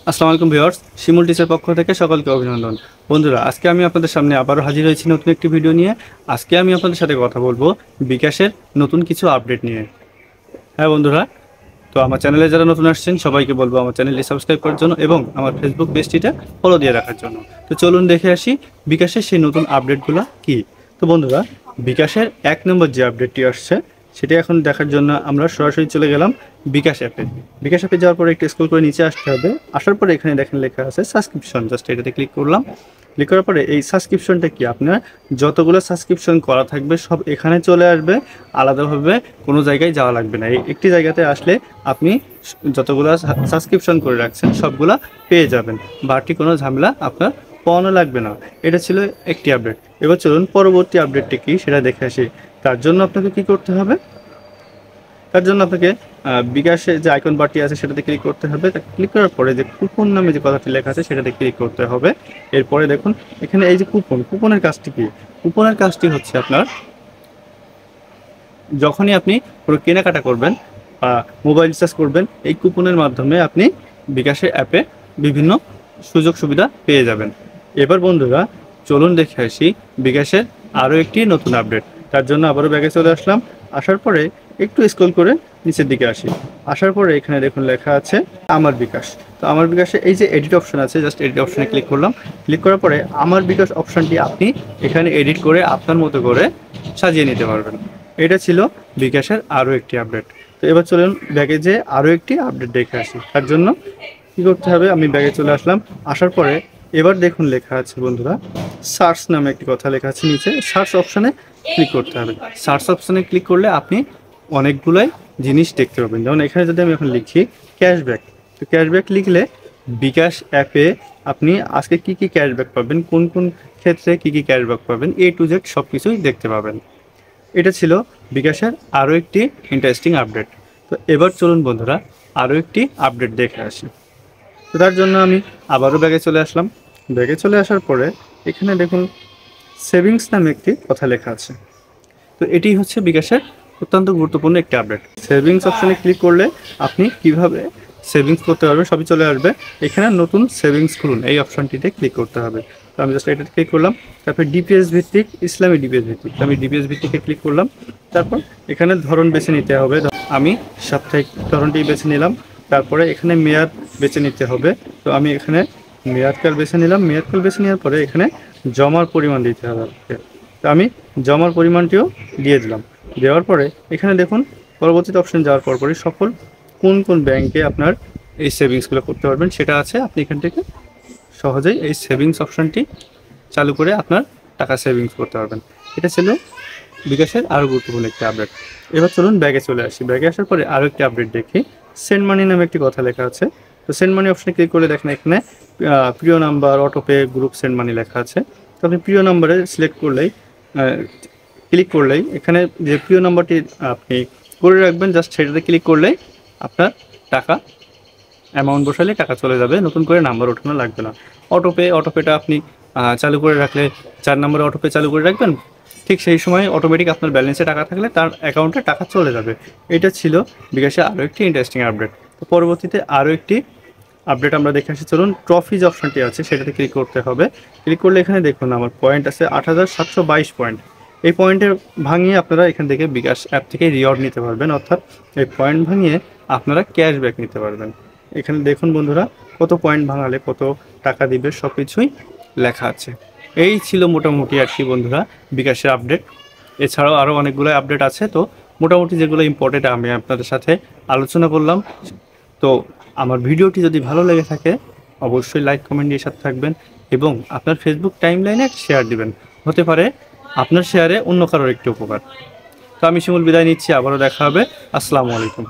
আসসালামু আলাইকুম ভিউয়ার্স, শিমুল টিচার পক্ষ থেকে সকলকে অভিনন্দন। বন্ধুরা, আজকে আমি আপনাদের সামনে আবারও হাজির হয়েছি নতুন একটি ভিডিও নিয়ে। আজকে আমি আপনাদের সাথে কথা বলবো বিকাশের নতুন কিছু আপডেট নিয়ে। হ্যাঁ বন্ধুরা, তো আমার চ্যানেলে যারা নতুন আসছেন সবাইকে বলবো আমার চ্যানেলটি সাবস্ক্রাইব করার জন্য এবং আমার ফেসবুক পেজটিটা ফলো দিয়ে রাখার জন্য। তো চলুন দেখে আসি বিকাশের সেই নতুন আপডেটগুলো কী। তো বন্ধুরা, বিকাশের 1 নম্বর যে আপডেটটি আসছে সেটা এখন দেখার জন্য আমরা সরাসরি চলে গেলাম বিকাশ অ্যাপে। বিকাশ অ্যাপে যাওয়ার পরে একটু স্ক্রল করে নিচে আসতে হবে। আসার পরে এখানে দেখেন লেখা আছে সাবস্ক্রিপশন, জাস্ট এটাতে ক্লিক করলাম। ক্লিক করার পরে এই সাবস্ক্রিপশনটা কি, আপনার যতগুলো সাবস্ক্রিপশন করা থাকবে সব এখানে চলে আসবে, আলাদাভাবে কোনো জায়গায় যাওয়া লাগবে না। এই একটি জায়গাতে আসলে আপনি যতগুলো সাবস্ক্রিপশন করে রাখছেন সবগুলা পেয়ে যাবেন, বাড়তি কোনো ঝামেলা আপনার পাওয়ানো লাগবে না। এটা ছিল একটি আপডেট। এবার চলুন পরবর্তী আপডেটটি কি সেটা দেখে আসি। তার জন্য আপনাকে কি করতে হবে, তার জন্য আপনাকে বিকাশে যে আইকন বারটি আছে সেটাতে ক্লিক করতে হবে। ক্লিক করার পরে যে কুপন নামে যে কথাটি লেখা আছে সেটাতে ক্লিক করতে হবে। এরপরে দেখুন এখানে এই যে কুপনের কাজটি কি, কুপনের কাজটি হচ্ছে আপনার যখনই আপনি কোনো কেনাকাটা করবেন বা মোবাইল রিচার্জ করবেন, এই কুপনের মাধ্যমে আপনি বিকাশের অ্যাপে বিভিন্ন সুযোগ সুবিধা পেয়ে যাবেন। এবার বন্ধুরা চলুন দেখে আসি বিকাশের আরও একটি নতুন আপডেট। তার জন্য আবারও ব্যাগে চলে আসলাম। আসার পরে একটু স্ক্রল করে নিচের দিকে আসি। আসার পরে এখানে দেখুন লেখা আছে আমার বিকাশ। তো আমার বিকাশে এই যে এডিট অপশন আছে, জাস্ট এডিট অপশনে ক্লিক করলাম। ক্লিক করার পরে আমার বিকাশ অপশনটি আপনি এখানে এডিট করে আপনার মতো করে সাজিয়ে নিতে পারবেন। এটা ছিল বিকাশের আরও একটি আপডেট। তো এবার চলুন ব্যাগে যে আরও একটি আপডেট দেখে আসি। তার জন্য কী করতে হবে, আমি ব্যাগে চলে আসলাম। আসার পরে এবার দেখুন লেখা আছে বন্ধুরা সার্চ নামে একটি কথা লেখা আছে নিচে, সার্চ অপশানে ক্লিক করতে হবে। সার্চ অপশানে ক্লিক করলে আপনি অনেকগুলাই জিনিস দেখতে পাবেন। যেমন এখানে যদি আমি এখন লিখি ক্যাশব্যাক, তো ক্যাশব্যাক লিখলে বিকাশ অ্যাপে আপনি আজকে কী কী ক্যাশব্যাক পাবেন, কোন কোন ক্ষেত্রে কী কী ক্যাশব্যাক পাবেন, A to Z সব কিছুই দেখতে পাবেন। এটা ছিল বিকাশের আরও একটি ইন্টারেস্টিং আপডেট। তো এবার চলুন বন্ধুরা আরও একটি আপডেট দেখে আসি। তো তার জন্য আমি আবারও ব্যাগে চলে আসলাম। ব্যাগে চলে আসার পরে এখানে দেখুন সেভিংস নামে একটি কথা লেখা আছে। তো এটি হচ্ছে বিকাশের অত্যন্ত গুরুত্বপূর্ণ একটি আপডেট। সেভিংস অপশানে ক্লিক করলে আপনি কিভাবে সেভিংস করতে পারবেন সবই চলে আসবে। এখানে নতুন সেভিংস খুলুন এই অপশানটিতে ক্লিক করতে হবে। তো আমি জাস্ট এটাতে ক্লিক করলাম। তারপর ডিপিএস ভিত্তিক, ইসলামী ডিপিএস ভিত্তিক, তো আমি ডিপিএস ভিত্তিকে ক্লিক করলাম। তারপর এখানে ধরন বেছে নিতে হবে, আমি সাপ্তাহিক ধরনটি বেছে নিলাম। তারপরে এখানে মেয়াদ বেছে নিতে হবে, তো আমি এখানে মেয়াদকাল বেছে নিলাম। মেয়াদকাল বেছে নেওয়ার পরে এখানে জমার পরিমাণ দিতে হবে। তো আমি জমার পরিমাণটিও দিয়ে দিলাম। দেওয়ার পরে এখানে দেখুন পরবর্তীতে অপশন যাওয়ার পরপরই সকল কোন কোন ব্যাংকে আপনার এই সেভিংসগুলো করতে পারবেন সেটা আছে। আপনি এখান থেকে সহজেই এই সেভিংস অপশানটি চালু করে আপনার টাকা সেভিংস করতে পারবেন। এটা ছিল বিকাশের আরও গুরুত্বপূর্ণ একটি আপডেট। এবার চলুন ব্যাগে চলে আসি। ব্যাগে আসার পরে আরও একটি আপডেট দেখি। সেন্ড মানি নামে একটি কথা লেখা আছে। তো সেন্ড মানি অপশানে ক্লিক করলে দেখেন এখানে প্রিয় number, autopay, group send money লেখা আছে। তো আপনি প্রিয় নাম্বারে সিলেক্ট করলেই ক্লিক করলেই এখানে যে প্রিয় নাম্বারটি আপনি করে রাখবেন, জাস্ট সেটাতে ক্লিক করলেই আপনার টাকা অ্যামাউন্ট বসালে টাকা চলে যাবে, নতুন করে নাম্বার ওঠানো লাগবে না। অটোপেটা আপনি চালু করে রাখলে 4 নম্বরে অটোপে চালু করে রাখবেন, ঠিক সেই সময় অটোমেটিক আপনার ব্যালেন্সে টাকা থাকলে তার অ্যাকাউন্টে টাকা চলে যাবে। এটা ছিল বিকাশে আরও একটি ইন্টারেস্টিং আপডেট। তো পরবর্তীতে আরও একটি আপডেট আমরা দেখে আসি। চলুন ট্রফি যে অপশানটি আছে সেটাতে ক্লিক করতে হবে। ক্লিক করলে এখানে দেখুন আমার পয়েন্ট আছে 8722 পয়েন্ট। এই পয়েন্টের ভাঙিয়ে আপনারা এখান থেকে বিকাশ অ্যাপ থেকে রিওয়ার্ড নিতে পারবেন, অর্থাৎ এই পয়েন্ট ভাঙিয়ে আপনারা ক্যাশব্যাক নিতে পারবেন। এখানে দেখুন বন্ধুরা কত পয়েন্ট ভাঙালে কত টাকা দিবে সব কিছুই লেখা আছে। এই ছিল মোটামুটি আর কি বন্ধুরা বিকাশের আপডেট। এছাড়াও আরও অনেকগুলো আপডেট আছে, তো মোটামুটি যেগুলো ইম্পর্টেন্ট আমি আপনাদের সাথে আলোচনা করলাম। তো আমার ভিডিওটি যদি ভালো লেগে থাকে অবশ্যই লাইক কমেন্ট দিয়ে সাথে থাকবেন এবং আপনার ফেসবুক টাইমলাইনে শেয়ার দিবেন, হতে পারে আপনার শেয়ারে অন্য কারোর একটি উপকার। তো আমি শিমুল বিদায় নিচ্ছি, আবারও দেখা হবে। আসসালামু আলাইকুম।